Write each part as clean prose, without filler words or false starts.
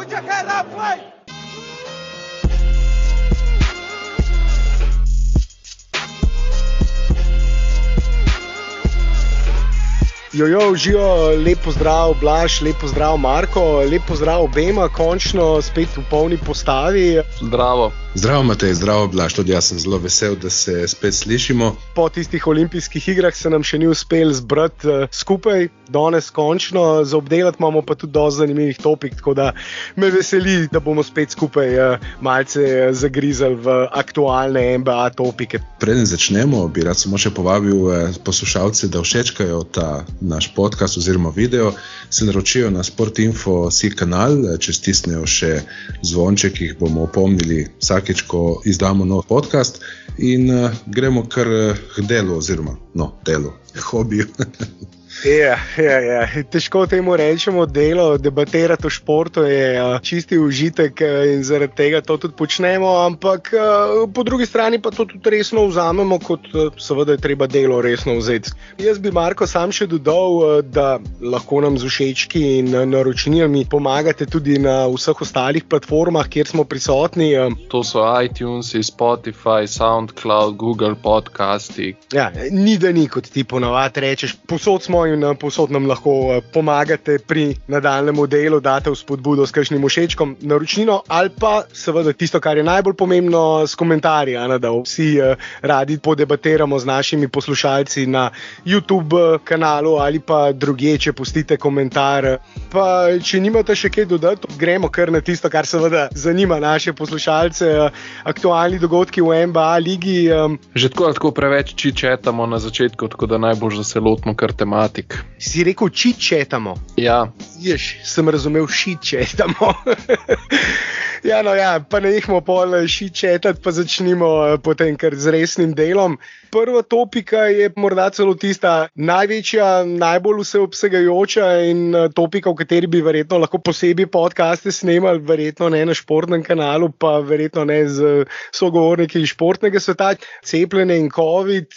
Put your head up, play! Jojo, živo, lep pozdrav Blaž, lep pozdrav Marko, lep pozdrav obema, končno spet v polni postavi. Zdravo. Zdravo Matej, zdravo Blaž, tudi jaz sem zelo vesel, da se spet slišimo. Po tistih olimpijskih igrah se nam še ni uspel zbrati skupaj, danes končno, za obdelati imamo pa tudi dosti zanimivih topik, tako da me veseli, da bomo spet skupaj malce zagrizali v aktualne NBA topike. Preden začnemo, bi rad samo še povabil poslušalce, da všečkajo ta naš podcast oziroma video, se naročijo na Sportinfo.si kanal, če stisnejo še zvonček, jih bomo opomnili vsakeč, ko izdamo nov podcast in gremo kar k delu oziroma delu, hobiju. Ja. Težko temu rečemo delo, debatirati o športu je čisti užitek in zaradi tega to tudi počnemo, ampak po drugi strani pa to tudi resno vzamemo, kot seveda je treba delo resno vzeti. Jaz bi Marko sam še dodal, da lahko nam z všečki in naročninami pomagate tudi na vseh ostalih platformah, kjer smo prisotni. To so iTunes, Spotify, SoundCloud, Google podcasti. Ja, ni da ni, kot ti ponavadi rečeš, posod smo in posod nam lahko pomagate pri nadaljnjem delu, date vzpodbudo s kakšnim všečkom, naročnino ali pa seveda tisto, kar je najbolj pomembno, s komentarji, da vsi radi podebatiramo z našimi poslušalci na YouTube kanalu ali pa drugje, če pustite komentar. Pa če nimate še kaj dodati, gremo kar na tisto, kar seveda zanima naše poslušalce, aktualni dogodki v NBA ligi. Že tako preveč čičetamo na začetku, tako da najbolj, da se lotimo kar tematik. Si rekel čičetamo? Ja. Sem razumel šičetamo. Ja, pa nehmo pol šičetati, pa začnimo potem kar z resnim delom. Prva topika je morda celo tista največja, najbolj vseobsegajoča in topika, v kateri bi verjetno lahko posebej podcaste snemali, verjetno ne na športnem kanalu, pa verjetno ne z sogovorniki iz športnega sveta. Cepljenje in COVID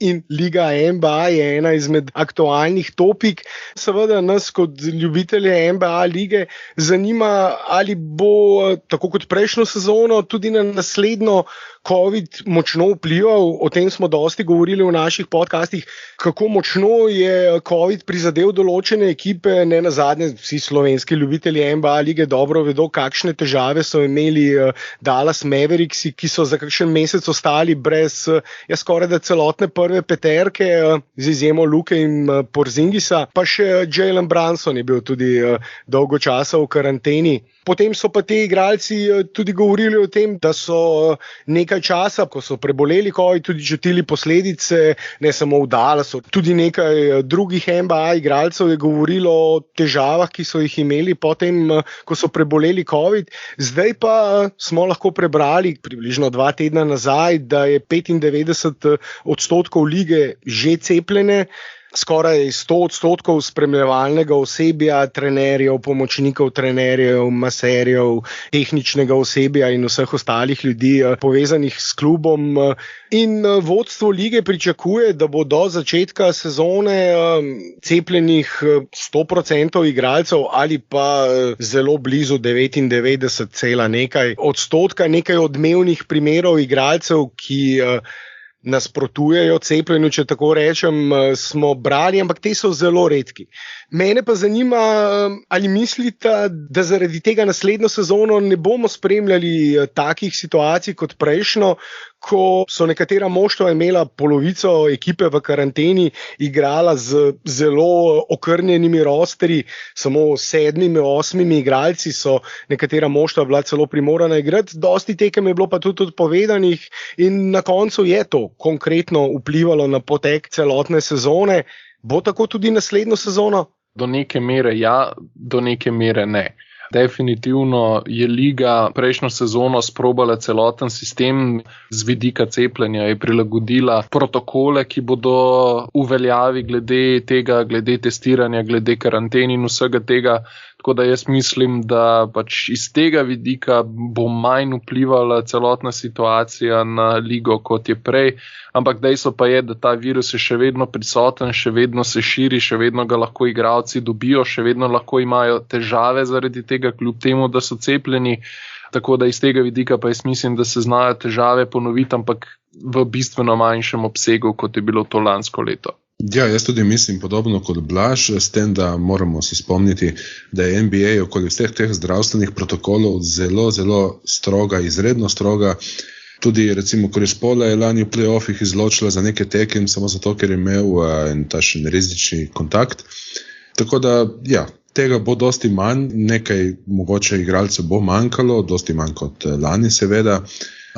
in Liga NBA je ena izmed aktualnih topik. Seveda nas kot ljubitelje NBA lige zanima, ali bo tako kot prejšnjo sezono tudi na naslednjo COVID močno vplival. O tem smo dosti govorili v naših podcastih, kako močno je COVID prizadel določene ekipe. Ne nazadnje vsi slovenski ljubitelji NBA lige dobro vedo, kakšne težave so imeli Dallas Mavericks, ki so za kakšen mesec ostali brez skorajda celotne prve peterke, z izjemo Luke in Porzingisa, pa še Jalen Brunson je bil tudi dolgo časa v karanteni. Potem so pa te igralci tudi govorili o tem, da so nekaj časa, ko so preboleli COVID, tudi čutili posledice, ne samo v Dallasu, tudi nekaj drugih NBA igralcev je govorilo o težavah, ki so jih imeli potem, ko so preboleli COVID. Zdaj pa smo lahko prebrali približno 2 tedna nazaj, da je 95% lige že cepljene. Skoraj 100% spremljevalnega osebja, trenerjev, pomočnikov trenerjev, maserjev, tehničnega osebja in vseh ostalih ljudi povezanih s klubom. In vodstvo lige pričakuje, da bo do začetka sezone cepljenih 100% igralcev ali pa zelo blizu 99,nekaj %. Nekaj odmevnih primerov igralcev, ki nasprotujejo cepljenju, če tako rečem, smo brali, ampak te so zelo redki. Mene pa zanima, ali mislite, da zaradi tega naslednjo sezono ne bomo spremljali takih situacij kot prejšnjo, ko so nekatera moštva imela polovico ekipe v karanteni, igrala z zelo okrnjenimi rosterji, samo 7-8 igralci so nekatera moštva bila celo primorana igrati. Dosti tekem je bilo pa tudi odpovedanih in na koncu je to konkretno vplivalo na potek celotne sezone. Bo tako tudi naslednjo sezono? Do neke mere ja, do neke mere ne. Definitivno je liga prejšnjo sezono sprobala celoten sistem z vidika cepljenja, je prilagodila protokole, ki bodo uveljavi glede tega, glede testiranja, glede karanteni in vsega tega. Tako da jaz mislim, da pač iz tega vidika bo manj vplivala celotna situacija na ligo, kot je prej. Ampak dejstvo pa je, da ta virus je še vedno prisoten, še vedno se širi, še vedno ga lahko igralci dobijo, še vedno lahko imajo težave zaradi tega, kljub temu, da so cepljeni. Tako da iz tega vidika pa jaz mislim, da se znajo težave ponoviti, ampak v bistveno manjšem obsegu, kot je bilo to lansko leto. Ja, jaz tudi mislim podobno kot Blaž, s tem, da moramo se spomniti, da je NBA okoli vseh teh zdravstvenih protokolov zelo, zelo stroga, izredno stroga. Tudi recimo Chris Paul je lani v play-offih izločila za nekaj tekem, samo zato, ker je imel en tašen rizični kontakt. Tako da, ja, tega bo dosti manj, nekaj mogoče igralcev bo manjkalo, dosti manj kot lani seveda.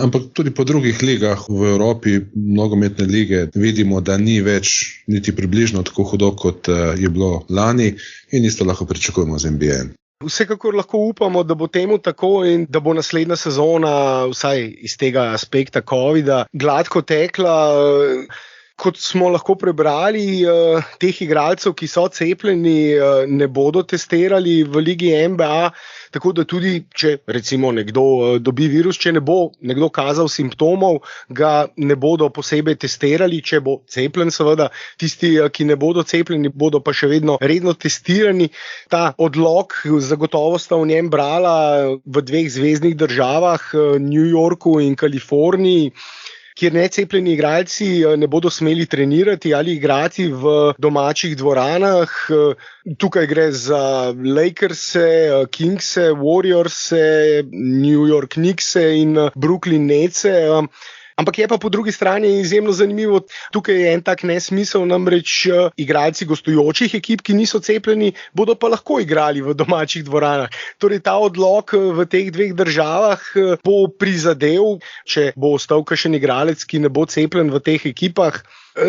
Ampak tudi po drugih ligah v Evropi, nogometne lige, vidimo, da ni več niti približno tako hudo, kot je bilo lani in isto lahko pričakujemo z NBA. Vsekakor lahko upamo, da bo temu tako in da bo naslednja sezona, vsaj iz tega aspekta COVID-a, gladko tekla. Kot smo lahko prebrali, teh igralcev, ki so cepljeni, ne bodo testirali v ligi NBA, tako da tudi, če recimo nekdo dobi virus, če ne bo nekdo kazal simptomov, ga ne bodo posebej testirali, če bo cepljen seveda. Tisti, ki ne bodo cepljeni, bodo pa še vedno redno testirani. Ta odlok zagotovo sta v njem brala v 2 zveznih državah, New Yorku in Kaliforniji, kjer necepljeni igralci ne bodo smeli trenirati ali igrati v domačih dvoranah. Tukaj gre za Lakerse, Kingse, Warriorse, New York Knickse in Brooklyn Netse. Ampak je pa po drugi strani izjemno zanimivo, tukaj je en tak nesmisel, namreč igralci gostujočih ekip, ki niso cepljeni, bodo pa lahko igrali v domačih dvoranah. Torej ta odlok v teh 2 državah bo prizadel, če bo ostal kakšen igralec, ki ne bo cepljen v teh ekipah,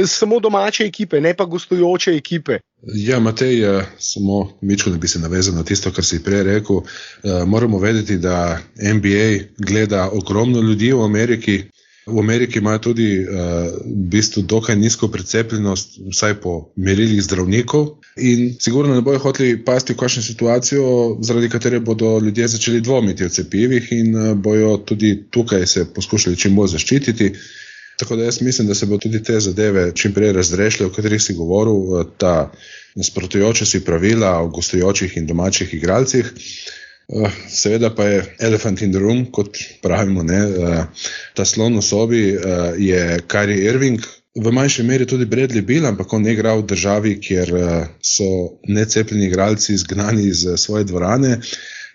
samo domače ekipe, ne pa gostujoče ekipe. Ja, Matej, samo mičko, da bi se navezal na tisto, kar si prej rekel. Moramo vedeti, da NBA gleda ogromno ljudi v Ameriki. V Ameriki imajo tudi v bistvu dokaj nizko precepljenost, vsaj po merilih zdravnikov, in sigurno ne bojo hoteli pasti v kakšno situacijo, zaradi katere bodo ljudje začeli dvomiti o cepivih in bojo tudi tukaj se poskušali čim bolj zaščititi. Tako da jaz mislim, da se bo tudi te zadeve čim prej razrešile, o katerih si govoril, ta nasprotujoče si pravila o gostujočih in domačih igralcih. Seveda pa je elephant in the room, kot pravimo, ne? Ta slon v sobi je Kyrie Irving, v manjši meri tudi Bradley Beal, ampak on ne igra v državi, kjer so necepljeni igralci izgnani iz svoje dvorane,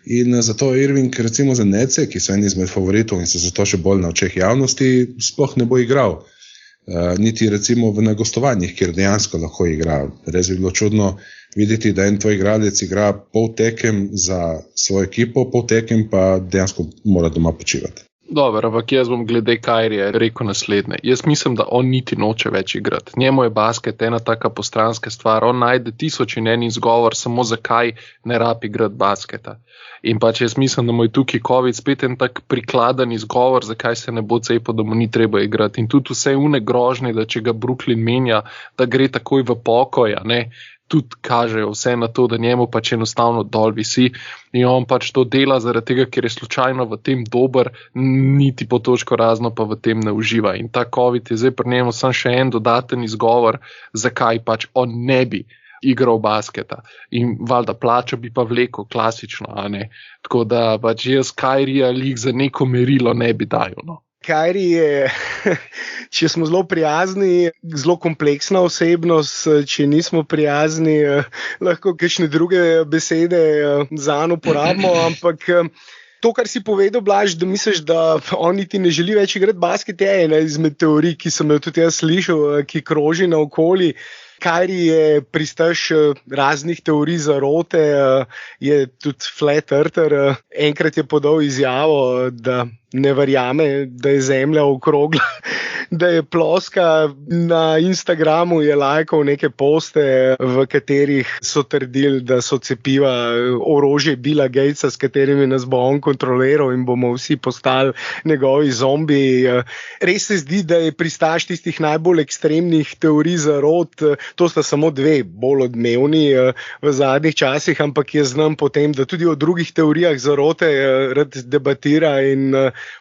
in zato Irving recimo za Nece, ki so eni izmed favoritov in so zato še bolj na očeh javnosti, sploh ne bo igral. Niti recimo v gostovanjih, kjer dejansko lahko igra. Res bi bilo čudno videti, da en tvoj igralec igra pol tekem za svojo ekipo, pol tekem pa dejansko mora doma počivati. Dobro, ampak jaz bom glede Kyrija rekel naslednje. Jaz mislim, da on niti noče več igrati. Njemu je basket ena taka postranska stvar. On najde 1000 in en izgovor, samo zakaj ne rabi igrati basketa. In pač jaz mislim, da mu je tukaj COVID spet en tak prikladen izgovor, zakaj se ne bo cepil, da mu ni treba igrati. In tudi vse une grožnje, da če ga Brooklyn menja, da gre takoj v pokoj, ne, tudi kažejo vse na to, da njemu pač enostavno dol visi in on pač to dela zaradi tega, ker je slučajno v tem dober, niti po točko razno pa v tem ne uživa. In ta COVID je zdaj pri njemu samo še en dodaten izgovor, zakaj pač on ne bi igral basketa. In valjda plača bi pa vlekel klasično, a ne. Tako da pač jaz Kyrija lik za neko merilo ne bi dajal, no. Kyrie je, če smo zelo prijazni, zelo kompleksna osebnost, če nismo prijazni, lahko kakšne druge besede zanj uporabimo, ampak to, kar si povedal, Blaž, da misliš, da on niti ne želi več igrati basket, je ena izmed teorij, ki sem jo tudi jaz slišal, ki kroži naokoli. Kyrie je pristaš raznih teorij zarote, je tudi flat earther. Enkrat je podal izjavo, da ne verjame, da je zemlja okrogla, da je ploska. Na Instagramu je lajkal neke poste, v katerih so trdili, da so cepiva orožje Billa Gatesa, s katerimi nas bo on kontroliral in bomo vsi postali njegovi zombiji. Res se zdi, da je pristaš tistih najbolj ekstremnih teorij zarot. To sta samo dve bolj odmevni v zadnjih časih, ampak jaz znam potem, da tudi o drugih teorijah zarote rad debatira in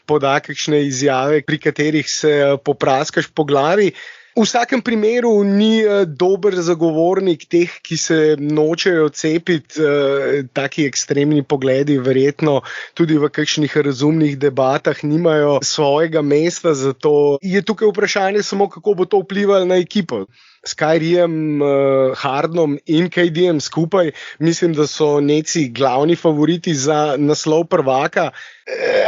poda kakšne izjave, pri katerih se popraskaš po glavi. V vsakem primeru ni dober zagovornik teh, ki se nočejo cepiti. Taki ekstremni pogledi verjetno tudi v kakšnih razumnih debatah nimajo svojega mesta, zato je tukaj vprašanje samo, kako bo to vplivalo na ekipo. S Kyriem, Hardenom in KD-jem skupaj, mislim, da so neci glavni favoriti za naslov prvaka.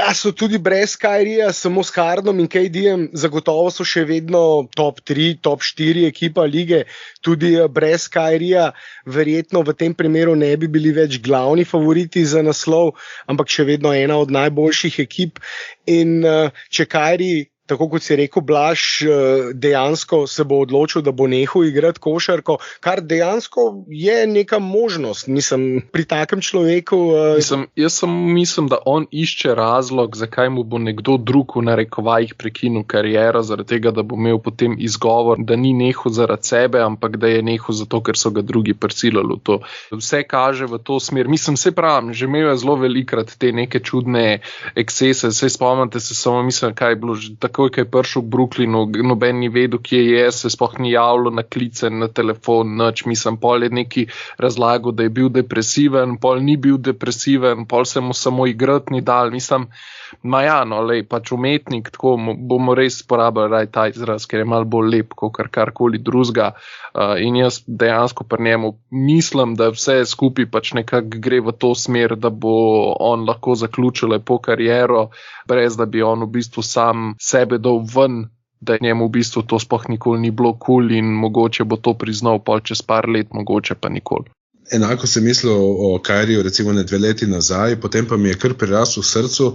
A so tudi brez Kyrija, samo s Hardenom in KD-jem, zagotovo so še vedno top 3, top 4 ekipa lige. Tudi brez Kyrija verjetno v tem primeru ne bi bili več glavni favoriti za naslov, ampak še vedno ena od najboljših ekip. In če Kyrie, tako kot si rekel, Blaž, dejansko se bo odločil, da bo nehal igrati košarko, kar dejansko je neka možnost. Mislim, pri takem človeku... Jaz mislim, da on išče razlog, zakaj mu bo nekdo drug v narekovajih prekinil kariero, zaradi tega, da bo imel potem izgovor, da ni nehal zaradi sebe, ampak da je nehal zato, ker so ga drugi prisilili v to. Vse kaže v to smer. Mislim, se pravim, že imel je zelo velikrat te neke čudne ekscese. Saj spomnite se samo, mislim, kaj je bilo že tako, ko je prišel v Brooklynu, noben ni vedel, kje je, se sploh ni javljal na klice, na telefon, nič. Mislim, pol je neki razlagal, da je bil depresiven, pol ni bil depresiven, pol se mu samo igrati ni dal. Mislim, pač umetnik, tako bomo res porabili ta izraz, ker je malo bolj lep, kot karkoli drugega. In jaz dejansko pri njemu mislim, da vse skupaj pač nekako gre v to smer, da bo on lahko zaključil lepo kariero, brez da bi on v bistvu sam sebe dal ven, da njemu v bistvu to sploh nikoli ni bilo cool in mogoče bo to priznal pol čez par let, mogoče pa nikoli. Enako sem mislil o Kyriju recimo 2 leti nazaj, potem pa mi je kar prirasel v srcu,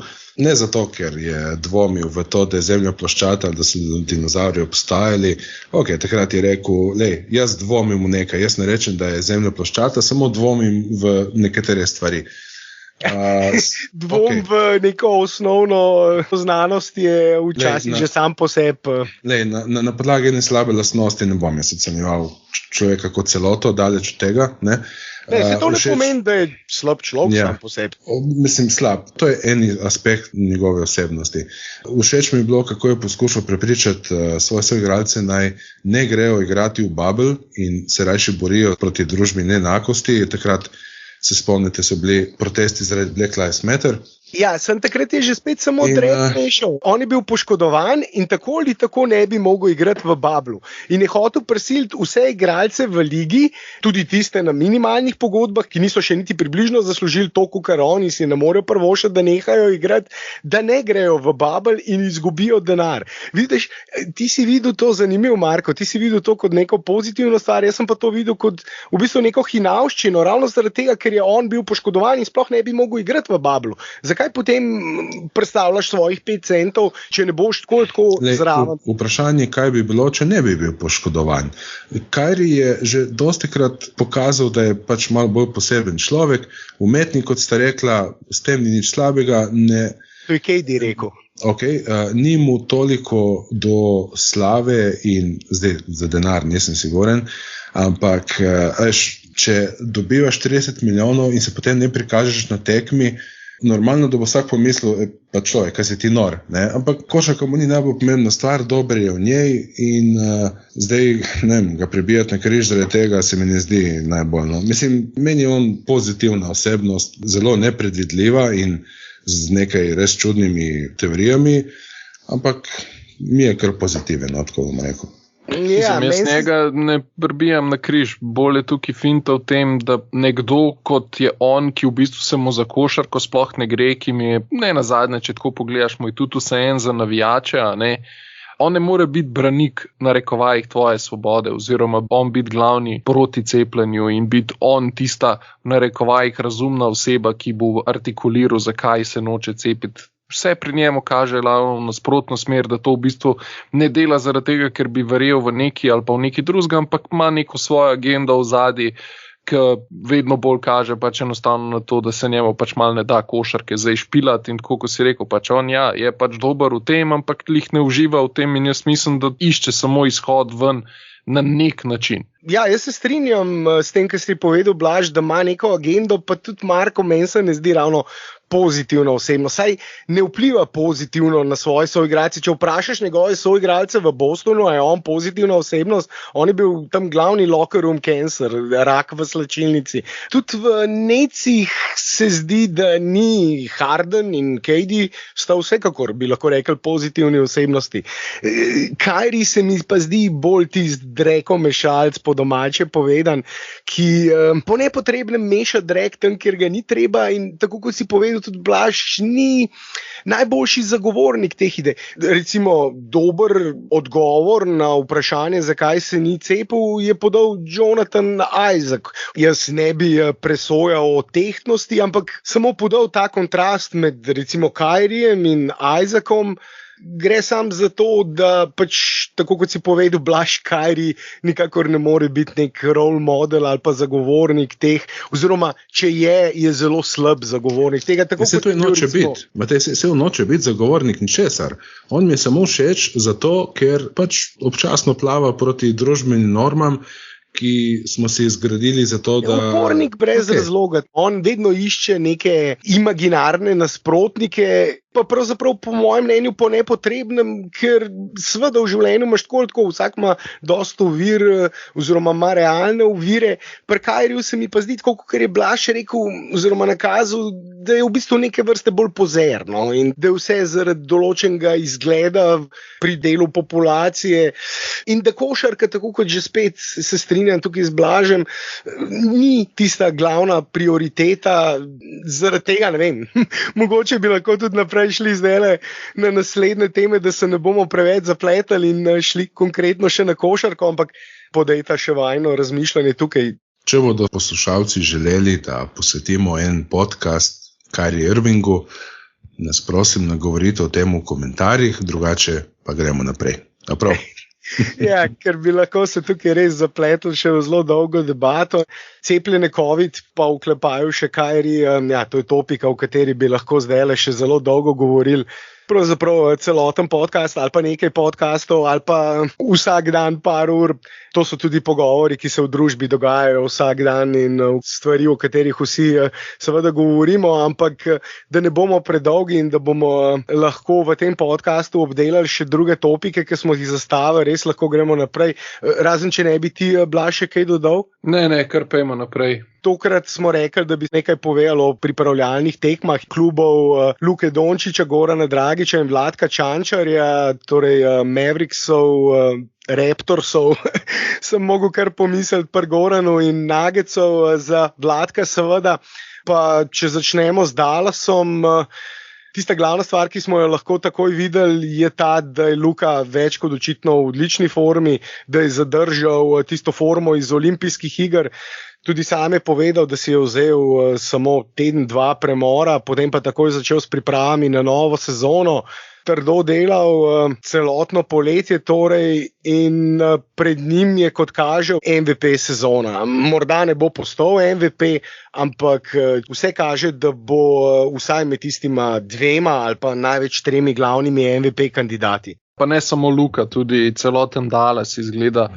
ne zato, ker je dvomil v to, da je zemlja ploščata, da so dinozauri obstajali. Ok, takrat je rekel, jaz dvomim v nekaj, jaz ne rečem, da je zemlja ploščata, samo dvomim v nekatere stvari. Dvom v neko osnovno znanost je včasih že sam po sebi. Na podlagi ene slabe lastnosti ne bom jaz ocenjeval človeka kot celoto, daleč od tega. Se to ne pomeni, da je slab človek sam po sebi. Mislim, slab. To je en aspekt njegove osebnosti. Všeč mi je bilo, kako je poskušal prepričati svoje soigralce, naj ne grejo igrati v bubble in se rajši borijo proti družbi neenakosti. Takrat se spomnite, so bili protesti zaradi Black Lives Matter. Ja, sem takrat je že spet samo Drake rešil. On je bil poškodovan in tako ali tako ne bi mogel igrati v bablu. In je hotel prisiliti vse igralce v ligi, tudi tiste na minimalnih pogodbah, ki niso še niti približno zaslužili toliko, kar oni si ne morejo prvošati, da nehajo igrati, da ne grejo v babel in izgubijo denar. Vidiš, ti si videl to zanimivo, Marko, ti si videl to kot neko pozitivno stvar, jaz sem pa to videl kot v bistvu neko hinavščino, ravno zaradi tega, ker je on bil poškodovan in sploh ne bi mogel igrati v bablu. Zakaj potem predstavljaš svojih 5 centov, če ne boš tako zraven? Vprašanje, kaj bi bilo, če ne bi bil poškodovan. Kyrie je že dostikrat pokazal, da je pač malo bolj poseben človek, umetnik, kot sta rekla, s tem ni nič slabega. To je KD rekel. Ni mu toliko do slave in zdaj za denar, nisem siguren, ampak če dobivaš 30 milijonov in se potem ne prikažeš na tekmi, normalno, da bo vsak pomislil, pa človek, kaj si ti nor. Ne? Ampak košarka mu ni najbolj pomembna stvar, dober je v njej in zdaj ga prebijati na križ zaradi tega se mi ne zdi najbolj. No. Mislim, meni je on pozitivna osebnost, zelo nepredvidljiva in z nekaj res čudnimi teorijami, ampak mi je kar pozitiven, tako bom rekel. Jaz njega ne prbijam na križ, bolj je tukaj finta v tem, da nekdo kot je on, ki v bistvu se mu za košarko sploh ne gre, ki mi je, ne nazadnje, če tako pogledaš, mu je tudi vseeno za navijače, on ne more biti branik na rekovajih tvoje svobode, oziroma on biti glavni proti cepljenju in biti on tista na rekovajih razumna oseba, ki bo artikuliral, zakaj se noče cepiti vse pri njemu kaže ravno nasprotno smer, da to v bistvu ne dela zaradi tega, ker bi verjel v neki ali pa v neki drugega, ampak ima neko svojo agendo v zadnji, ki vedno bolj kaže pač enostavno na to, da se njemu pač mal ne da košarke zdaj špilati in tako, ko si rekel, pač on je pač dober v tem, ampak lih ne uživa v tem in jaz mislim, da išče samo izhod ven na nek način. Ja, jaz se strinjam s tem, kar si povedal, Blaž, da ima neko agendo, pa tudi Marko meni se ne zdi ravno pozitivna osebnost. Saj ne vpliva pozitivno na svoje soigralce. Če vprašaš njegove soigralce v Bostonu, je on pozitivna osebnost, on je bil tam glavni locker room cancer, rak v slačilnici. Tudi v necih se zdi, da ni Harden in KD sta vsekakor, bi lahko rekel, pozitivni osebnosti. Kyrie se mi pa zdi bolj tist dreko mešalc, po domače povedan, ki po nepotrebnem meša drek tam, kjer ga ni treba in tako kot si povedal, tudi Blaž ni najboljši zagovornik teh idej. Recimo, dober odgovor na vprašanje, zakaj se ni cepil, je podal Jonathan Isaac. Jaz ne bi presojal o tehtnosti, ampak samo podal ta kontrast med recimo Kyriem in Isaacom. Gre sam za to, da pač, tako kot si povedal, Blaž, Kyrie nikakor ne more biti nek role model ali pa zagovornik teh, oziroma če je zelo slab zagovornik tega. Se to noče biti. Matej, se noče biti zagovornik ničesar. On mi je samo všeč zato, ker pač občasno plava proti družbenim normam, ki smo se izgradili za to, da... Upornik brez razloga. On vedno išče neke imaginarne nasprotnike, pa pravzaprav po mojem mnenju po nepotrebnem, ker seveda v življenju imaš tako, vsak ima dosta ovir, oziroma ima realne ovire. Pri Kyriju se mi pa zdi, tako kot je Blaž rekel, oziroma nakazal, da je v bistvu neke vrste bolj pozerno in da je vse zaradi določenega izgleda pri delu populacije in da košarka, tako kot že spet se strinjam tukaj z Blažem, ni tista glavna prioriteta, zaradi tega, ne vem, mogoče bi lahko tudi naprej šli zdaj na naslednje teme, da se ne bomo preveč zapletali in šli konkretno še na košarko, ampak podejta še vajno razmišljanje tukaj. Če bodo poslušalci želeli, da posvetimo en podcast Kyrie Irvingu, nas prosim nagovorite o tem v komentarjih, drugače pa gremo naprej. Prav? Ja, ker bi lahko se tukaj res zapletel še v zelo dolgo debato. Cepljenje COVID pa vklepajo še Kyrie, to je topika, o kateri bi lahko zdaj še zelo dolgo govorili. Pravzaprav celoten podcast ali pa nekaj podcastov ali pa vsak dan par ur. To so tudi pogovori, ki se v družbi dogajajo vsak dan in stvari, o katerih vsi seveda govorimo, ampak da ne bomo predolgi in da bomo lahko v tem podcastu obdelali še druge topike, ki smo jih zastavili, res lahko gremo naprej. Razen, če ne bi ti, Blaž, še kaj dodal? Ne, kar pejmo naprej. Tokrat smo rekli, da bi nekaj povedali o pripravljalnih tekmah klubov Luke Dončića, Gorana Dragića in Vladka Čančarja, torej Mavericksov, Raptorsov. Sem mogel kar pomisliti pri Goranu in Nuggetsov, za Vladka seveda. Pa če začnemo z Dallasom, tista glavna stvar, ki smo jo lahko takoj videli, je ta, da je Luka več kot očitno v odlični formi, da je zadržal tisto formo iz olimpijskih iger. Tudi sam je povedal, da si je vzel samo teden, dva premora, potem pa takoj začel s pripravami na novo sezono. Trdo delal celotno poletje torej in pred njim je, kot kaže, MVP sezona. Morda ne bo postal MVP, ampak vse kaže, da bo vsaj med tistima dvema ali pa največ 3 glavnimi MVP kandidati. Pa ne samo Luka, tudi celoten Dallas izgleda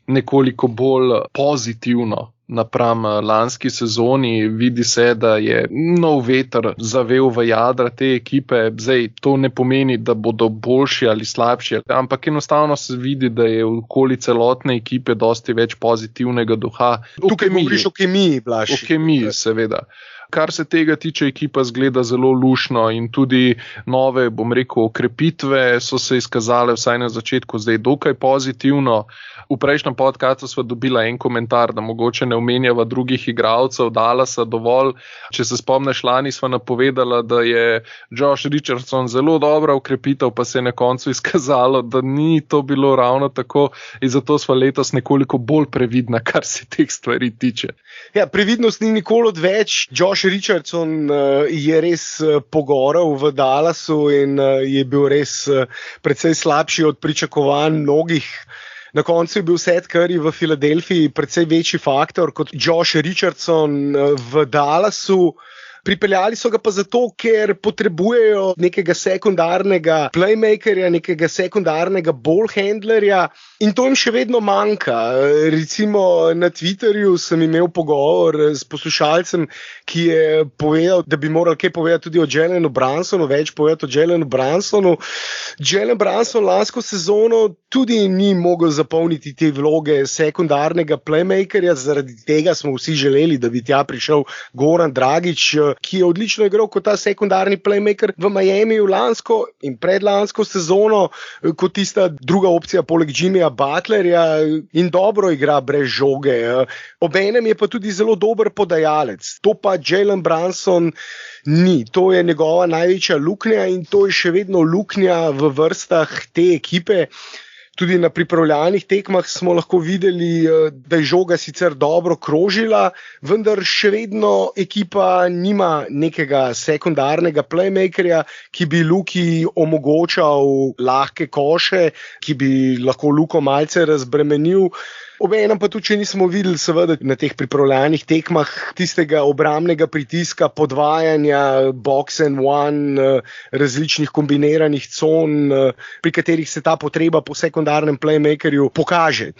nekoliko bolj pozitivno napram lanski sezoni. Vidi se, da je nov veter zavel v jadra te ekipe. Zdaj, to ne pomeni, da bodo boljši ali slabši, ampak enostavno se vidi, da je okoli celotne ekipe dosti več pozitivnega duha. Tukaj govoriš o kemiji, Blaž. O kemiji, seveda. Kar se tega tiče, ekipa zgleda zelo lušno in tudi nove, okrepitve so se izkazale vsaj na začetku zdaj dokaj pozitivno. V prejšnjem podcastu sva dobila en komentar, da mogoče ne omenjava drugih igralcev Dallasa dovolj. Če se spomniš, lani sva napovedala, da je Josh Richardson zelo dobra ukrepitev, pa se je na koncu izkazalo, da ni to bilo ravno tako in zato sva letos nekoliko bolj previdna, kar se teh stvari tiče. Ja, previdnost ni nikoli odveč. Josh Josh Richardson je res pogorel v Dallasu in je bil res precej slabši od pričakovanj mnogih. Na koncu je bil Seth Curry v Filadelfiji precej večji faktor kot Josh Richardson v Dallasu. Pripeljali so ga pa zato, ker potrebujejo nekega sekundarnega playmakerja, nekega sekundarnega ballhandlerja in to jim še vedno manjka. Recimo na Twitterju sem imel pogovor s poslušalcem, ki je povedal, da bi morali kaj povedati tudi o Jalenu Brunsonu, več povedati o Jalenu Brunsonu. Jalen Brunson lansko sezono tudi ni mogel zapolniti te vloge sekundarnega playmakerja, zaradi tega smo vsi želeli, da bi tja prišel Goran Dragić, ki je odlično igral kot ta sekundarni playmaker v Miamiju lansko in predlansko sezono, kot tista druga opcija poleg Jimmyja Butlerja in dobro igra brez žoge. Obenem je pa tudi zelo dober podajalec. To pa Jalen Brunson ni. To je njegova največja luknja in to je še vedno luknja v vrstah te ekipe. Tudi na pripravljalnih tekmah smo lahko videli, da je žoga sicer dobro krožila, vendar še vedno ekipa nima nekega sekundarnega playmakerja, ki bi Luki omogočal lahke koše, ki bi lahko Luko malce razbremenil. Obenem pa tudi, če nismo videli seveda na teh pripravljalnih tekmah tistega obrambnega pritiska, podvajanja, box and one, različnih kombiniranih con, pri katerih se ta potreba po sekundarnem playmakerju pokaže.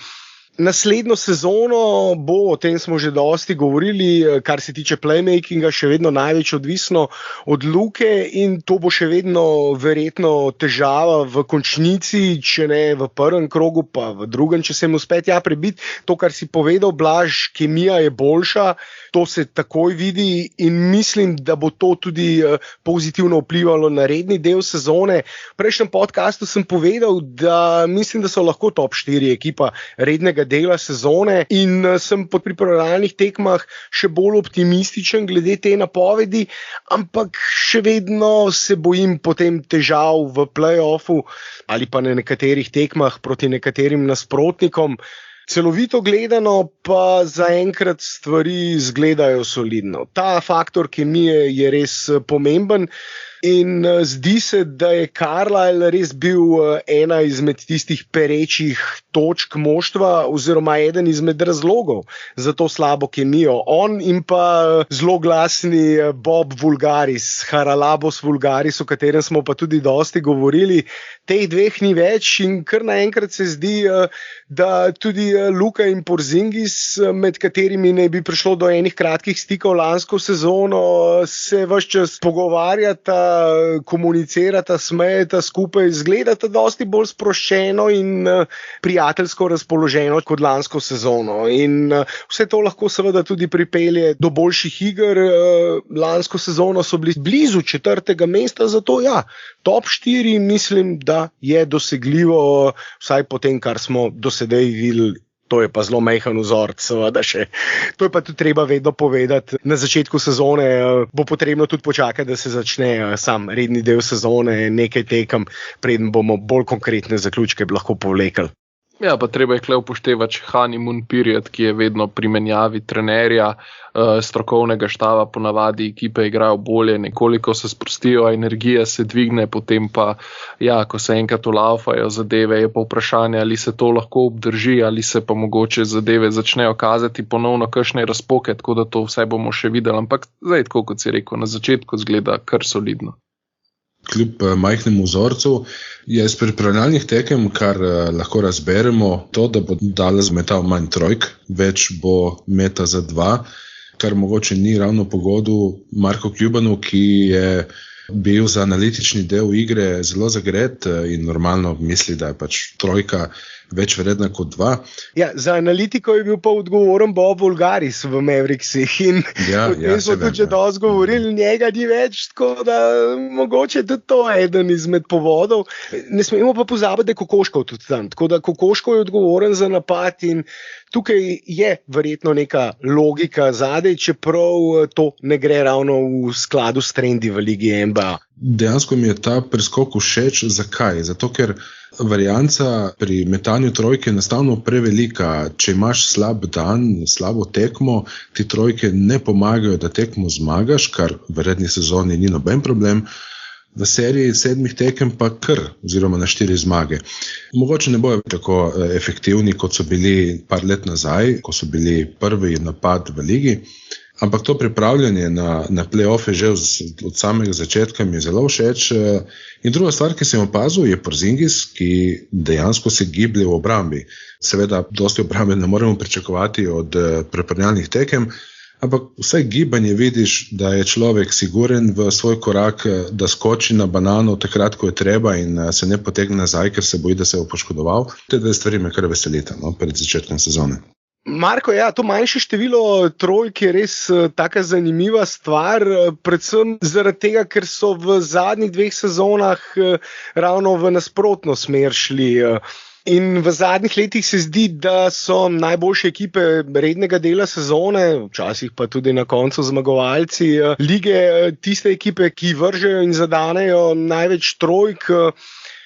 Naslednjo sezono bo, o tem smo že dosti govorili, kar se tiče playmakinga, še vedno največ odvisno od Luke in to bo še vedno verjetno težava v končnici, če ne v prvem krogu, pa v drugem, če se mu uspe tja prebiti. To, kar si povedal, Blaž, kemija je boljša, to se takoj vidi in mislim, da bo to tudi pozitivno vplivalo na redni del sezone. V prejšnjem podcastu sem povedal, da mislim, da so lahko top 4 ekipa rednega dela sezone in sem po pripravljalnih tekmah še bolj optimističen glede te napovedi, ampak še vedno se bojim potem težav v play-offu ali pa na nekaterih tekmah proti nekaterim nasprotnikom. Celovito gledano pa zaenkrat stvari izgledajo solidno. Ta faktor kemije je res pomemben. In zdi se, da je Carlisle res bil ena izmed tistih perečih točk moštva oziroma eden izmed razlogov za to slabo kemijo. On in pa zloglasni Bob Vulgaris, Haralabos Vulgaris, o katerem smo pa tudi dosti govorili. Teh dveh ni več in kar naenkrat se zdi, da tudi Luka in Porzingis, med katerimi naj bi prišlo do enih kratkih stikov lansko sezono, se ves čas pogovarjata, komunicirata, smejeta skupaj, izgledata dosti bolj sproščeno in prijateljsko razpoloženo kot lansko sezono. In vse to lahko seveda tudi pripelje do boljših iger. Lansko sezono so bili blizu 4. mesta, zato ja, top 4 mislim, da je dosegljivo, vsaj po tem, kar smo do sedaj videli. To je pa zelo majhen vzorec, seveda še. To je pa tudi treba vedno povedati. Na začetku sezone bo potrebno tudi počakati, da se začne sam redni del sezone, nekaj tekem, preden bomo bolj konkretne zaključke lahko povlekli. Ja, pa treba je kle upoštevati honeymoon period, ki je vedno pri menjavi trenerja, strokovnega štaba, ponavadi ekipe igrajo bolje, nekoliko se sprostijo, energija se dvigne, potem pa, ja, ko se enkrat ulaufajo zadeve, je pa vprašanje, ali se to lahko obdrži, ali se pa mogoče zadeve začnejo kazati ponovno kakšne razpoke, tako da to vse bomo še videli, ampak zdaj, tako kot si rekel, na začetku zgleda kar solidno. Kljub majhnemu vzorcu je iz pripravljalnih tekem, kar lahko razberemo, to, da bo Dallas metal manj trojk, več bo meta za 2, kar mogoče ni ravno pogodu Marko Cubanu, ki je bil za analitični del igre zelo zagret in normalno misli, da je pač trojka več vredna kot 2. Ja, za analitiko je bil pa odgovoren Bob Vulgaris v Mavericksih in smo tudi že dosti govorili, njega ni več, tako da mogoče tudi to je eden izmed povodov. Ne smemo pa pozabiti, da je Kokoškov tudi tam, tako da Kokoškov je odgovoren za napad in tukaj je verjetno neka logika zadaj, čeprav to ne gre ravno v skladu s trendi v Ligi NBA. dejansko mi je ta preskok všeč. Zakaj? Zato, ker varianca pri metanju trojke je enostavno prevelika. Če imaš slab dan, slabo tekmo, ti trojke ne pomagajo, da tekmo zmagaš, kar v redni sezoni ni noben problem. V seriji 7 tekem pa oziroma na 4 zmage. Mogoče ne bojo tako efektivni, kot so bili par let nazaj, ko so bili prvi napad v ligi, ampak to pripravljanje na play-offe že od samega začetka mi je zelo všeč. In druga stvar, ki sem opazil, je Porzingis, ki dejansko se giblje v obrambi. Seveda, dosti obrambe ne moremo pričakovati od pripravljalnih tekem, ampak vsaj gibanje vidiš, da je človek siguren v svoj korak, da skoči na banano takrat, ko je treba in se ne potegne nazaj, ker se boji, da se bo poškodoval. Te dve stvari me kar veselita pred začetkom sezone. Marko, ja, to manjše število trojk je res taka zanimiva stvar, predvsem zaradi tega, ker so v zadnjih 2 sezonah ravno v nasprotno smer šli. In v zadnjih letih se zdi, da so najboljše ekipe rednega dela sezone, včasih pa tudi na koncu zmagovalci lige, tiste ekipe, ki vržejo in zadanejo največ trojk.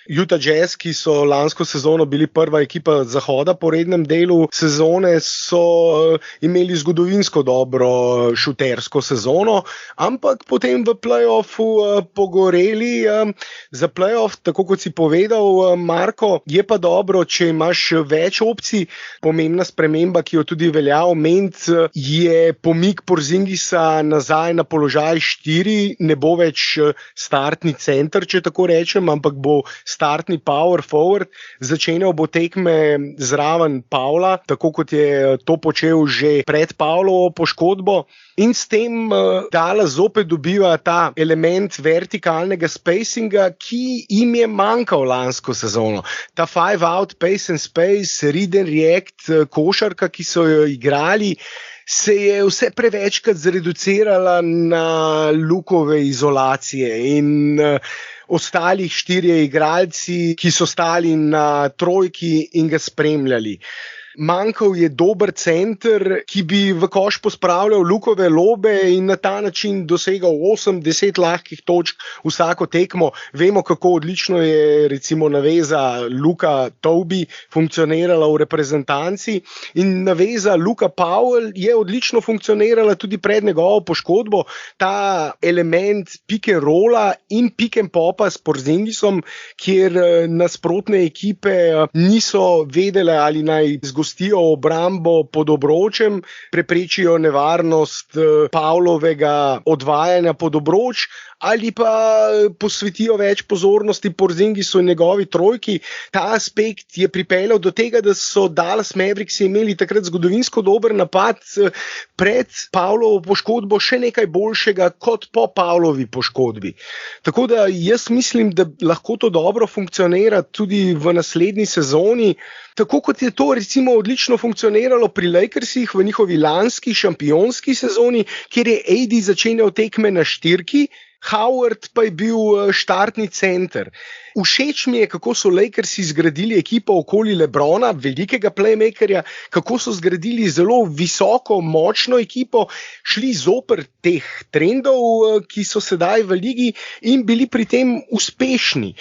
Utah Jazz, ki so lansko sezono bili prva ekipa zahoda po rednem delu sezone, so imeli zgodovinsko dobro šutersko sezono, ampak potem v play-offu pogoreli. Za play-off, tako kot si povedal, Marko, je pa dobro, če imaš več opcij. Pomembna sprememba, ki jo tudi velja omeniti, je pomik Porzingisa nazaj na položaj 4, ne bo več startni center, če tako rečem, ampak bo startni power forward, začenjal bo tekme zraven Pavla, tako kot je to počel že pred Pavlovo poškodbo. In s tem Dallas zopet dobiva ta element vertikalnega spacinga, ki jim je manjkal lansko sezono. Ta 5-out pace and space, read and react košarka, ki so jo igrali, se je vse prevečkrat zreducirala na Lukove izolacije in ostalih 4 igralci, ki so stali na trojki in ga spremljali. Manjkal je dober center, ki bi v koš pospravljal Lukove lobe in na ta način dosegal 8-10 lahkih točk vsako tekmo. Vemo, kako odlično je recimo naveza Luka Toby funkcionirala v reprezentanci in naveza Luka Powell je odlično funkcionirala tudi pred njegovo poškodbo. Ta element pick and rolla in pick and popa s Porzingisom, kjer nasprotne ekipe niso vedele, ali naj gostijo obrambo pod obročem, preprečijo nevarnost Pavlovega odvajanja pod obroč ali pa posvetijo več pozornosti Porzingisu in njegovi trojki. Ta aspekt je pripeljal do tega, da so Dallas Mavericks imeli takrat zgodovinsko dober napad, pred Pavlovo poškodbo še nekaj boljšega kot po Pavlovi poškodbi. Tako da jaz mislim, da lahko to dobro funkcionira tudi v naslednji sezoni, tako kot je to recimo odlično funkcioniralo pri Lakersih v njihovi lanski šampionski sezoni, kjer je AD začenjal tekme na 4, Howard pa je bil štartni center. Všeč mi je, kako so Lakersi zgradili ekipo okoli LeBrona, velikega playmakerja, kako so zgradili zelo visoko, močno ekipo, šli zoper teh trendov, ki so sedaj v ligi in bili pri tem uspešni.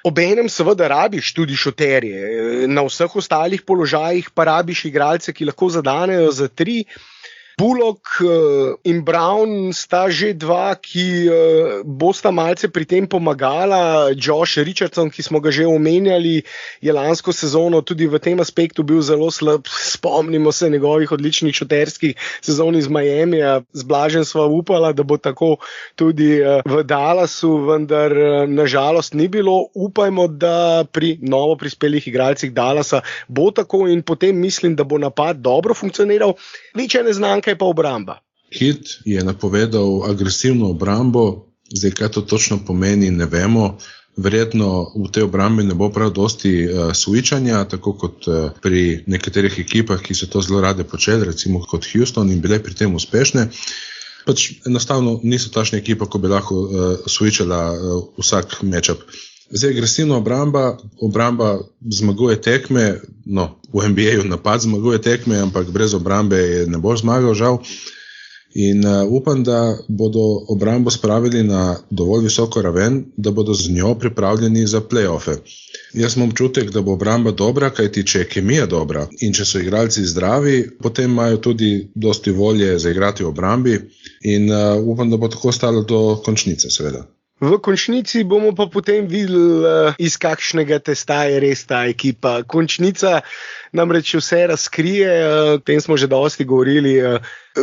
Obenem seveda rabiš tudi šuterje, na vseh ostalih položajih pa rabiš igralce, ki lahko zadanejo za 3. Bullock in Brown sta že 2, ki bosta malce pri tem pomagala. Josh Richardson, ki smo ga že omenjali, je lansko sezono tudi v tem aspektu bil zelo slab. Spomnimo se njegovih odličnih šuterskih sezon iz Miamija. Z Blažem sva upala, da bo tako tudi v Dallasu, vendar nažalost ni bilo. Upajmo, da pri novo prispelih igralcih Dallasa bo tako in potem mislim, da bo napad dobro funkcioniral. Večja neznanka je pa obramba. Heat je napovedal agresivno obrambo, zdaj kaj to točno pomeni, ne vemo. Verjetno v tej obrambi ne bo prav dosti switchanja, tako kot pri nekaterih ekipah, ki so to zelo rade počeli, recimo kot Houston, in bile pri tem uspešne. Pač enostavno niso takšna ekipa, ko bi lahko switchala vsak matchup. Zdaj, agresivna obramba zmaguje tekme, v NBA-ju napad zmaguje tekme, ampak brez obrambe ne bo zmagal, žal. In upam, da bodo obrambo spravili na dovolj visoko raven, da bodo z njo pripravljeni za play-offe. Jaz imam občutek, da bo obramba dobra, kajti če je kemija dobra in če so igralci zdravi, potem imajo tudi dosti volje za igrati v obrambi in upam, da bo tako stalo do končnice, seveda. V končnici bomo pa potem videli, iz kakšnega testa je res ta ekipa. Končnica namreč vse razkrije, o tem smo že dosti govorili.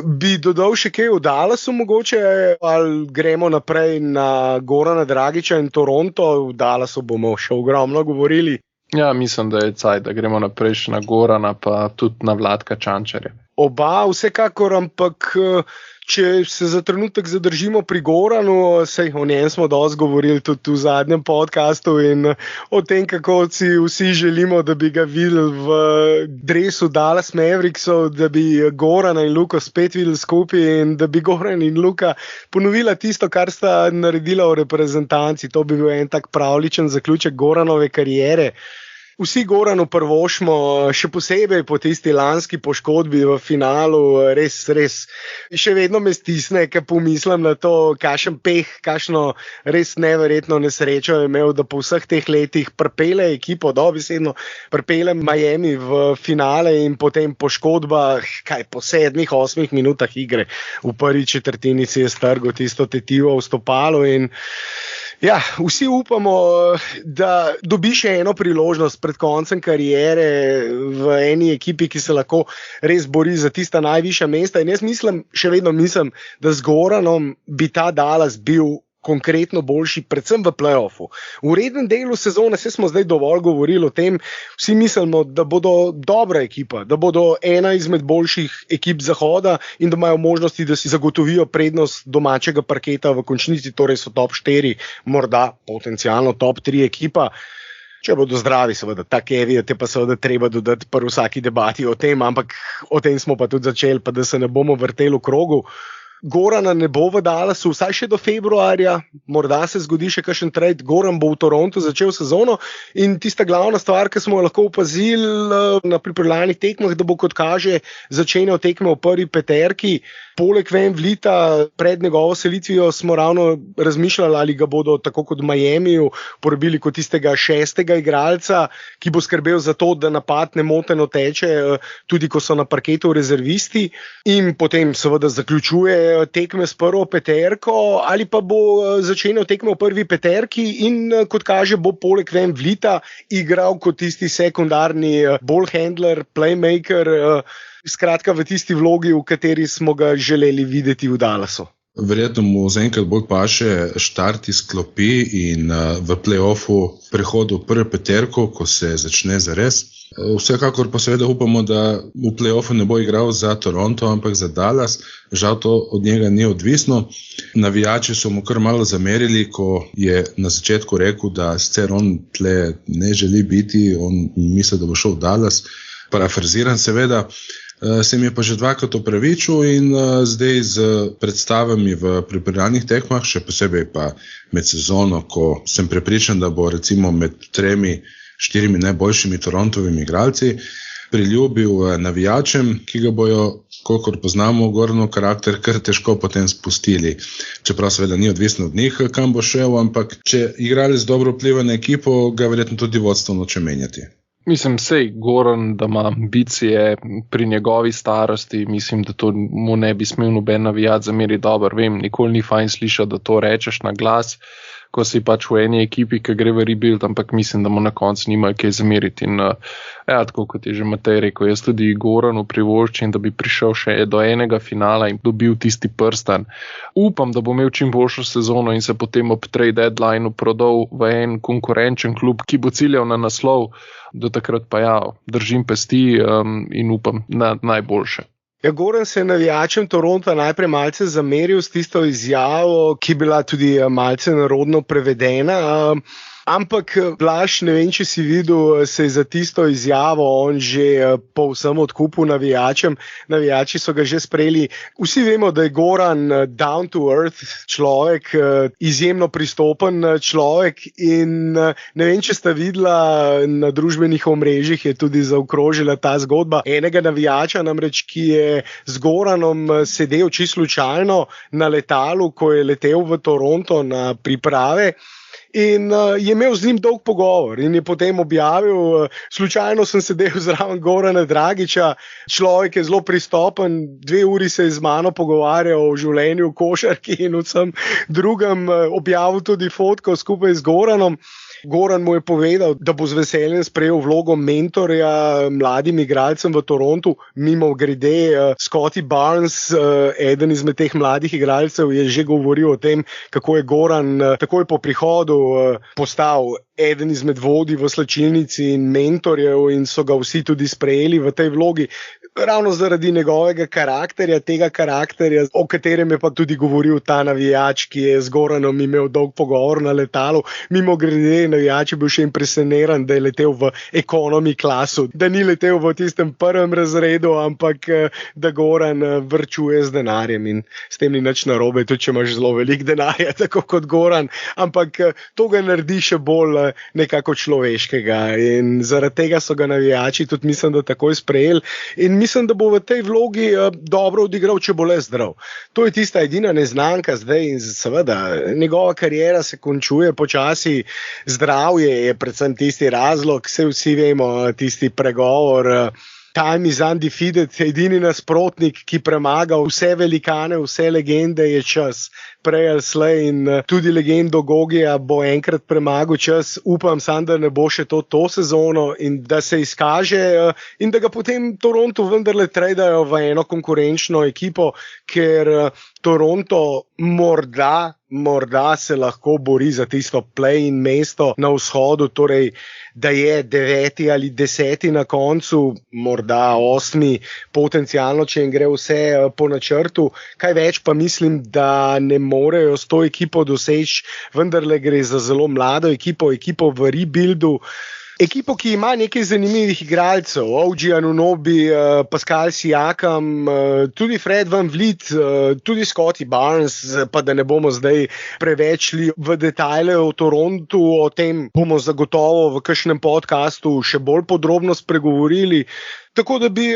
Bi dodal še kaj v Dallasu mogoče, ali gremo naprej na Gorana Dragića in Toronto? V Dallasu bomo še ogromno govorili. Ja, mislim, da je cajt, da gremo naprej še na Gorana, pa tudi na Vladka Čančarja. Oba vsekakor, ampak če se za trenutek zadržimo pri Goranu, sej o njem smo dosti govorili tudi v zadnjem podcastu in o tem, kako si vsi želimo, da bi ga videli v dresu Dallas Mavericksov, da bi Gorana in Luko spet videli skupaj in da bi Goran in Luka ponovila tisto, kar sta naredila v reprezentanci. To bi bil en tak pravličen zaključek Goranove kariere. Vsi Goranu prvošmo, še posebej po tisti lanski poškodbi v finalu, res, še vedno me stisne, ker pomislim na to, kakšen peh, kakšno res neverjetno nesrečo je imel, da po vseh teh letih pripelje ekipo, dobesedno pripelje Miami v finale in potem poškodba, po 7-8 minutah igre v prvi četrtini si je strgal tisto tetivo v stopalo in ja, vsi upamo, da dobi še eno priložnost pred koncem kariere v eni ekipi, ki se lahko res bori za tista najvišja mesta. In jaz še vedno mislim, da z Goranom bi ta Dallas bil konkretno boljši, predvsem v play-offu. V rednem delu sezone, se smo zdaj dovolj govorili o tem, vsi mislimo, da bodo dobra ekipa, da bodo ena izmed boljših ekip Zahoda in da imajo možnosti, da si zagotovijo prednost domačega parketa v končnici, torej so top 4, morda potencialno top 3 ekipa. Če bodo zdravi, seveda, ta caveat je pa seveda treba dodati pri vsaki debati o tem, ampak o tem smo pa tudi začeli, pa da se ne bomo vrteli v krogu. Gorana ne bo v Dallasu, vsaj še do februarja, morda se zgodi še kakšen trade, Goran bo v Torontu začel sezono in tista glavna stvar, ki smo jo lahko opazili na pripravljalnih tekmah, da bo kot kaže začenjal tekme v prvi peterki. Poleg VanVleeta pred njegovo selitvijo smo ravno razmišljali, ali ga bodo tako kot v Miamiju porabili kot tistega 6. igralca, ki bo skrbel za to, da napad nemoteno teče, tudi ko so na parketu rezervisti in potem seveda zaključuje tekme s prvo peterko, ali pa bo začenjal tekme v prvi peterki in kot kaže bo poleg VanVleeta igral kot tisti sekundarni ball handler, playmaker, skratka v tisti vlogi, v kateri smo ga želeli videti v Dallasu. Verjetno mu zaenkrat bolj paše štart iz klopi in v play-offu prehodu v prvo peterko, ko se začne zares. Vsekakor pa seveda upamo, da v play-offu ne bo igral za Toronto, ampak za Dallas. Žal to od njega ni odvisno. Navijači so mu kar malo zamerili, ko je na začetku rekel, da sicer on tle ne želi biti, on misli, da bo šel v Dallas. Parafraziran seveda. Se mi je pa že dvakrat opravičil in zdaj z predstavami v pripravljalnih tekmah, še posebej pa med sezono, ko sem prepričan, da bo recimo med 3-4 najboljšimi Torontovimi igralci priljubil navijačem, ki ga bojo, kolikor poznamo Goranov karakter, kar težko potem spustili. Čeprav seveda ni odvisno od njih, kam bo šel, ampak če igralec dobro vpliva na ekipo, ga verjetno tudi vodstvo noče menjati. Mislim, sej Goran, da ima ambicije pri njegovi starosti, mislim, da to mu ne bi smel noben navijat zameriti. Dobro, vem, nikoli ni fajn slišati, da to rečeš na glas, ko si pač v eni ekipi, ki gre v rebuild, ampak mislim, da mu na koncu nima kaj zameriti. In tako kot je že Matej rekel, jaz tudi Goranu privoščim, da bi prišel še do enega finala in dobil tisti prstan. Upam, da bo imel čim boljšo sezono in se potem ob trade deadlineu prodal v en konkurenčen klub, ki bo ciljal na naslov. Do takrat pa ja, držim pesti in upam na najboljše. Ja, Goran se je navijačem Toronta najprej malce zameril s tisto izjavo, ki je bila tudi malce narodno prevedena. Ampak Blaž, ne vem, če si videl, se je za tisto izjavo on že povsem odkupil navijačem. Navijači so ga že sprejeli. Vsi vemo, da je Goran down to earth človek, izjemno pristopen človek in ne vem, če sta videla na družbenih omrežjih, je tudi zaokrožila ta zgodba enega navijača, namreč, ki je z Goranom sedel čisto slučajno na letalu, ko je letel v Toronto na priprave. In je imel z njim dolg pogovor in je potem objavil, slučajno sem sedel zraven Gorana Dragića, človek je zelo pristopen, 2 uri se je z mano pogovarjal o življenju v košarki in vsem drugem, objavil tudi fotko skupaj z Goranom. Goran mu je povedal, da bo z veseljem sprejel vlogo mentorja mladim igralcem v Torontu. Mimogrede, Scotty Barnes, eden izmed teh mladih igralcev, je že govoril o tem, kako je Goran takoj po prihodu postal eden izmed vodij v slačilnici in mentorjev in so ga vsi tudi sprejeli v tej vlogi. Ravno zaradi njegovega karakterja, tega karakterja, o katerem je pa tudi govoril ta navijač, ki je z Goranom imel dolg pogovor na letalu. Mimogrede, navijač je bil še impresioniran, da je letel v economy klasu, da ni letel v tistem prvem razredu, ampak da Goran vrčuje z denarjem in s tem ni nič narobe, tudi če imaš zelo velik denarja, tako kot Goran, ampak to ga naredi še bolj nekako človeškega in zaradi tega so ga navijači tudi mislim, da takoj sprejeli in mislim, da bo v tej vlogi dobro odigral, če bo le zdrav. To je tista edina neznanka zdaj in seveda njegova kariera se končuje počasi, zdravje je predvsem tisti razlog, vsi vemo tisti pregovor, time is undefeated, edini nasprotnik, ki premaga vse velikane, vse legende je čas. Prej ali slej in tudi legendo Gogija bo enkrat premagal čas, upam sam, da ne bo še to sezono in da se izkaže in da ga potem Toronto vendarle tradajo v eno konkurenčno ekipo, ker Toronto morda se lahko bori za tisto play-in mesto na vzhodu, torej da je 9. ali 10. na koncu, morda 8. potencialno, če jim gre vse po načrtu. Kaj več pa mislim, da ne morejo s to ekipo doseči, vendarle gre za zelo mlado ekipo v rebuildu. Ekipo, ki ima nekaj zanimivih igralcev, OG Anunoby, Pascal Siakam, tudi Fred VanVleet, tudi Scotty Barnes, pa da ne bomo zdaj preveč šli v detajle o Torontu, o tem bomo zagotovo v kakšnem podcastu še bolj podrobno spregovorili. Tako da bi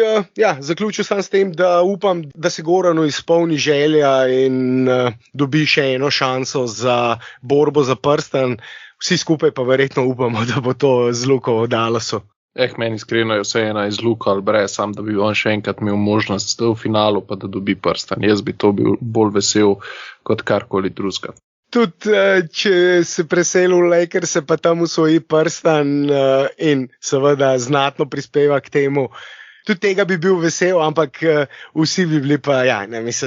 zaključil sam s tem, da upam, da se Goranu izpolni želja in dobi še eno šanso za borbo za prstan. Vsi skupaj pa verjetno upamo, da bo to z Luko v Dallasu. Meni iskreno je vse ena iz Luka ali brez, sam da bi on še enkrat imel možnost v finalu, pa da dobi prstan. Jaz bi to bil bolj vesel kot karkoli drugega. Tudi če se preselil v Lakers, pa tam usvoji prstan in seveda znatno prispeva k temu. Tudi tega bi bil vesel, ampak vsi bi bili pa,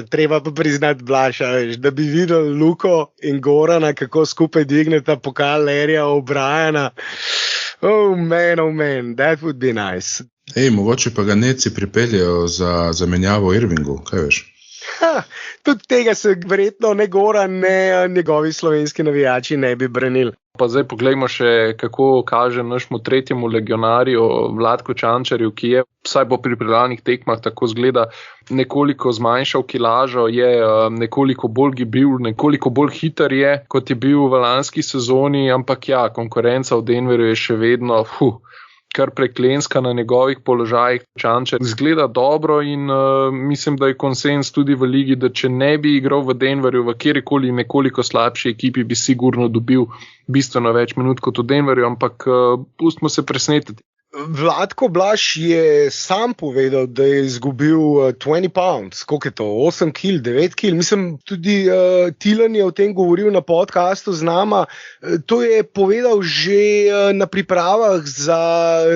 treba pa priznati Blaža, da bi videl Luko in Gorana, kako skupaj dvigneta pokal Larryja O'Briena. Oh man, that would be nice. Mogoče pa ga neci pripeljejo za zamenjavo Irvingu, kaj veš? Tudi tega se verjetno ne Goran, ne njegovi slovenski navijači ne bi branili. Pa zdaj poglejmo še, kako kaže našemu 3. legionarju Vlatku Čančarju, ki je vsaj po pripravljalnih tekmah tako zgleda nekoliko zmanjšal kilažo, je nekoliko bolj gibljiv, nekoliko bolj hiter je, kot je bil v lanski sezoni, ampak konkurenca v Denverju je še vedno kar preklenska na njegovih položajih. Čančar zgleda dobro in mislim, da je konsens tudi v ligi, da če ne bi igral v Denverju, v kjerikoli nekoliko slabši ekipi, bi sigurno dobil bistveno več minut kot v Denverju, ampak pustimo se presenetiti. Vlatko Blaž je sam povedal, da je izgubil 20 pounds, koliko je to, 8 kil, 9 kil. Mislim, tudi Tilan je o tem govoril na podcastu z nama. To je povedal že na pripravah za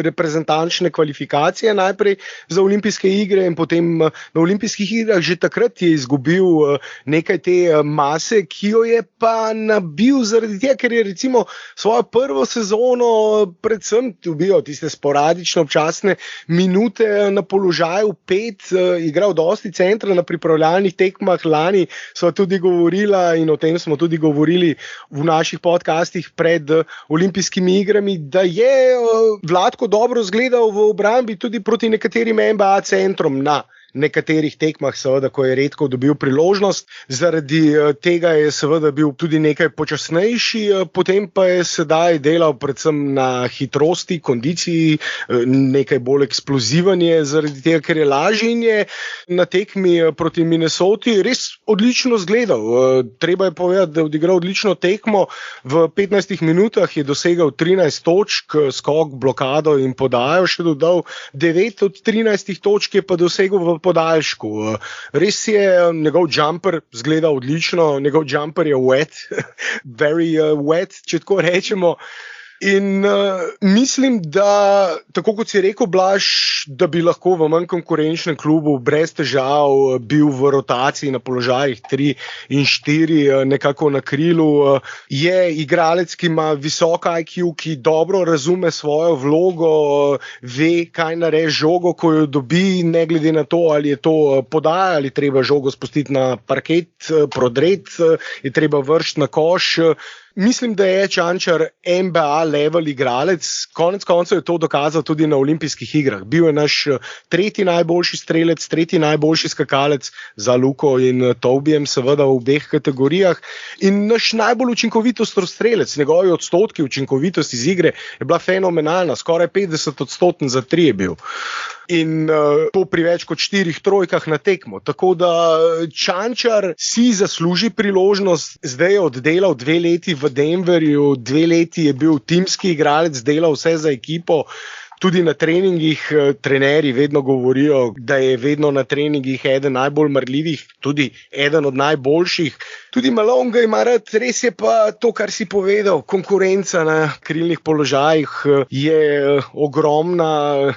reprezentančne kvalifikacije, najprej za olimpijske igre in potem na olimpijskih igrah. Že takrat je izgubil nekaj te mase, ki jo je pa nabil zaradi tega, ker je recimo svojo prvo sezono predvsem dobil tiste sportske sporadične občasne minute na položaju 5, igral dosti centra na pripravljalnih tekmah. Lani sva tudi govorila in o tem smo tudi govorili v naših podcastih pred olimpijskimi igrami, da je Vlatko dobro zgledal v obrambi tudi proti nekaterim NBA centrom na nekaterih tekmah, seveda, ko je redko dobil priložnost. Zaradi tega je seveda bil tudi nekaj počasnejši, potem pa je sedaj delal predvsem na hitrosti, kondiciji, nekaj bolj eksploziven je zaradi tega, ker je lažji in je na tekmi proti Minnesoti res odlično zgledal. Treba je povedati, da je odigral odlično tekmo. V 15 minutah je dosegal 13 točk, skok, blokado in podajo še dodal. 9 od 13 točk je pa dosegel v podaljšku. Res je njegov jumper zgleda odlično, njegov jumper je wet, very wet, če tako rečemo. In mislim, da, tako kot si rekel, Blaž, da bi lahko v manj konkurenčnem klubu brez težav bil v rotaciji na položajih 3 in 4 nekako na krilu. Je igralec, ki ima visok IQ, ki dobro razume svojo vlogo, ve, kaj naredi žogo, ko jo dobi, ne glede na to, ali je to podaja, ali treba žogo spustiti na parket, prodret, je treba vršiti na koš. Mislim, da je Čančar NBA level igralec, konec koncev je to dokazal tudi na olimpijskih igrah. Bil je naš tretji najboljši strelec, tretji najboljši skakalec za Luko in Tobijem, seveda v obeh kategorijah, in naš najbolj učinkovitost strelec, njegovi odstotki učinkovitosti iz igre je bila fenomenalna, skoraj 50% za 3 je bil. In to pri več kot 4 trojkah na tekmo. Tako da Čančar si zasluži priložnost, zdaj je oddelal 2 leti v Denverju, 2 leti je bil timski igralec, delal vse za ekipo. Tudi na treningih trenerji vedno govorijo, da je vedno na treningih eden najbolj marljivih, tudi eden od najboljših. Tudi Malone ga ima rad, res je pa to, kar si povedal, konkurenca na krilnih položajih je ogromna.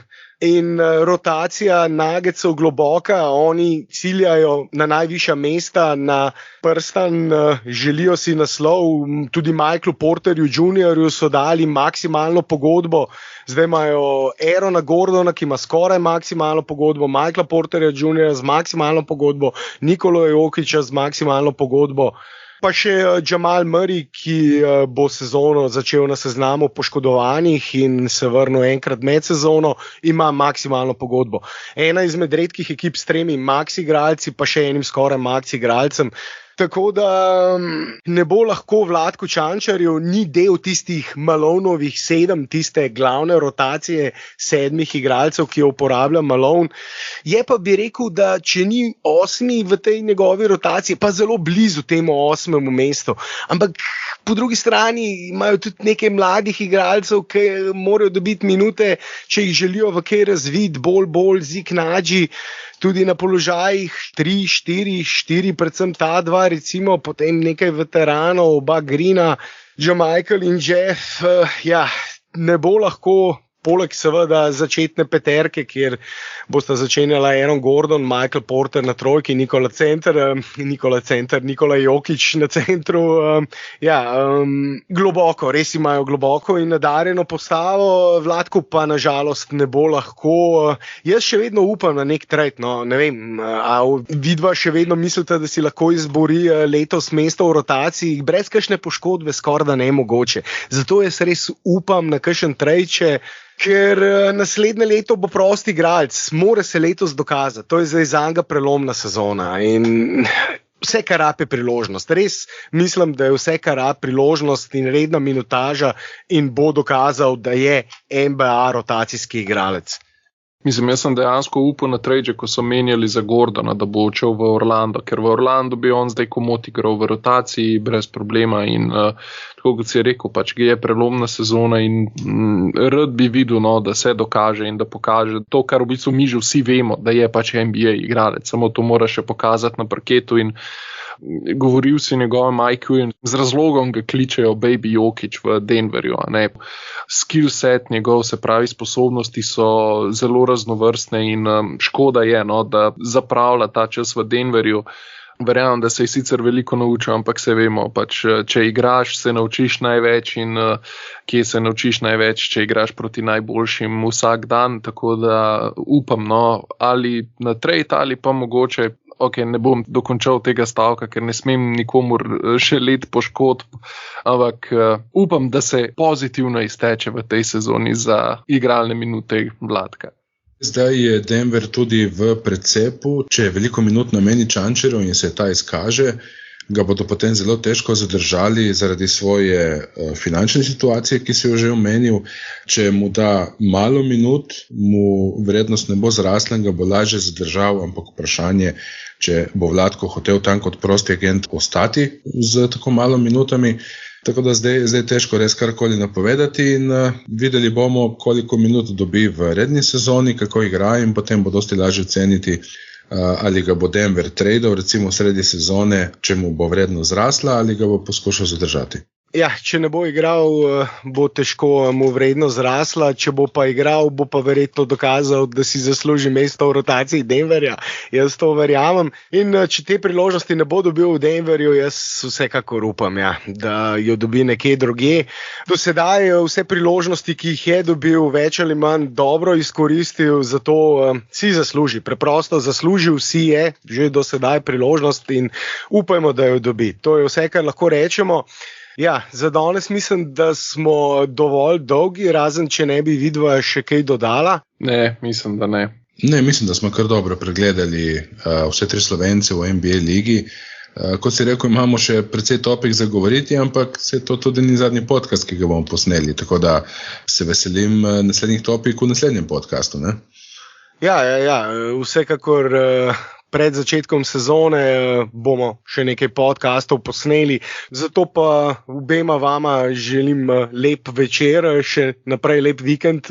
In rotacija Nuggetsov globoka, oni ciljajo na najvišja mesta, na prstan, želijo si naslov, tudi Michaelu Porterju Juniorju so dali maksimalno pogodbo, zdaj imajo Aarona Gordona, ki ima skoraj maksimalno pogodbo, Michaela Porterja Juniorja z maksimalno pogodbo, Nikolo Jokića z maksimalno pogodbo. Pa še Jamal Murray, ki bo sezono začel na seznamu poškodovanih in se vrnil enkrat med sezono, ima maksimalno pogodbo. Ena izmed redkih ekip s 3 max igralci, pa še enim skoraj max igralcem. Tako da ne bo lahko Vlatko Čančarju, ni del tistih Malonovih 7, tiste glavne rotacije 7 igralcev, ki jo uporablja Malone. Je pa bi rekel, da če ni 8 v tej njegovi rotaciji, pa zelo blizu temu 8. mestu. Ampak po drugi strani imajo tudi nekaj mladih igralcev, ki morajo dobiti minute, če jih želijo v kaj razviti, bolj Zik Nadži, tudi na položajih 3, 4, predvsem ta 2, recimo, potem nekaj veteranov, oba Greena, Jamichael in Jeff, ne bo lahko, poleg seveda začetne peterke, kjer bosta začenjala Aaron Gordon, Michael Porter na trojki, Nikola Jokić na centru. Globoko, res imajo globoko in nadarjeno postavo, Vlatko pa nažalost ne bo lahko. Jaz še vedno upam na nek trade, ne vem, a vidva še vedno mislite, da si lahko izbori letos mesto v rotaciji, brez kakšne poškodbe skoraj da nemogoče. Zato jaz res upam na kakšen trade, ker naslednje leto bo prost igralec, mora se letos dokazati, to je zdaj zanga prelomna sezona in vse, kar rabi priložnost. Res mislim, da je vse, kar rabi priložnost in redna minutaža in bo dokazal, da je NBA rotacijski igralec. Mislim, jaz sem dejansko upal na trade, ko so menjali za Gordona, da bo odšel v Orlando, ker v Orlando bi on zdaj komot igral v rotaciji brez problema in tako kot si rekel, pač je prelomna sezona in rad bi videl, da se dokaže in da pokaže to, kar v bistvu mi že vsi vemo, da je pač NBA igralec, samo to mora še pokazati na parketu in govoril si njegovem IQ in z razlogom ga kličejo Baby Jokić v Denverju. Skill set njegov, se pravi sposobnosti so zelo raznovrstne in škoda je, da zapravlja ta čas v Denverju. Verjamem, da se je sicer veliko naučil, ampak se vemo, pač, če igraš, se naučiš največ in kje se naučiš največ, če igraš proti najboljšim vsak dan, tako da upam, ali na trade ali pa mogoče, ne bom dokončal tega stavka, ker ne smem nikomur še let poškodb, ampak upam, da se pozitivno izteče v tej sezoni za igralne minute Vladka. Zdaj je Denver tudi v precepu, če je veliko minut nameni Čančerju in se ta izkaže, ga bodo potem zelo težko zadržali zaradi svoje finančne situacije, ki si jo že omenil. Če mu da malo minut, mu vrednost ne bo zrasla in ga bo lažje zadržal, ampak vprašanje, če bo Vladko hotel tam kot prosti agent ostati z tako malo minutami. Tako da zdaj težko res karkoli napovedati in videli bomo, koliko minut dobi v redni sezoni, kako igra in potem bo dosti lažje oceniti, ali ga bo Denver tradal, recimo sredi sezone, če mu bo vrednost zrasla, ali ga bo poskušal zadržati. Ja, če ne bo igral, bo težko mu vrednost zrasla, če bo pa igral, bo pa verjetno dokazal, da si zasluži mesto v rotaciji Denverja. Jaz to verjamem. In če te priložnosti ne bo dobil v Denverju, jaz vsekakor upam, da jo dobi nekje drugje. Do sedaj vse priložnosti, ki jih je dobil, več ali manj dobro izkoristil, zato si zasluži. Preprosto zaslužil si je že do sedaj priložnost in upajmo, da jo dobi. To je vse, kar lahko rečemo. Ja, za danes mislim, da smo dovolj dolgi, razen če ne bi vidva še kaj dodala. Ne, mislim, da ne. Ne, mislim, da smo kar dobro pregledali vse tri Slovence v NBA ligi. Kot si rekel, imamo še precej topik za govoriti, ampak se to tudi ni zadnji podcast, ki ga bomo posneli, tako da se veselim naslednjih topik v naslednjem podcastu, ne? Ja, vsekakor pred začetkom sezone bomo še nekaj podcastov posneli, zato pa obema vama želim lep večer, še naprej lep vikend.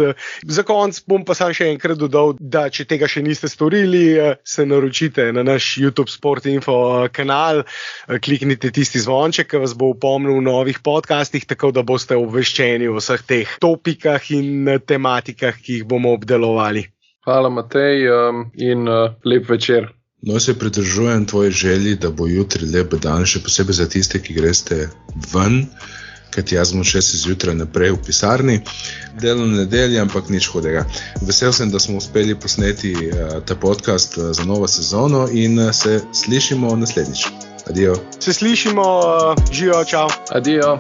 Za konec bom pa sam še enkrat dodal, da če tega še niste storili, se naročite na naš YouTube Sport Info kanal, kliknite tisti zvonček, ki vas bo opomnil v novih podcastih, tako da boste obveščeni o vseh teh topikah in tematikah, ki jih bomo obdelovali. Hvala, Matej, in lep večer. No, se pridržujem tvoji želji, da bo jutri lep dan, še posebej za tiste, ki greste ven, kajti jaz bom 6 zjutraj naprej v pisarni. Delam nedelje, ampak nič hudega. Vesel sem, da smo uspeli posneti ta podcast za novo sezono in se slišimo naslednjič. Adijo. Se slišimo, živijo, čau. Adijo.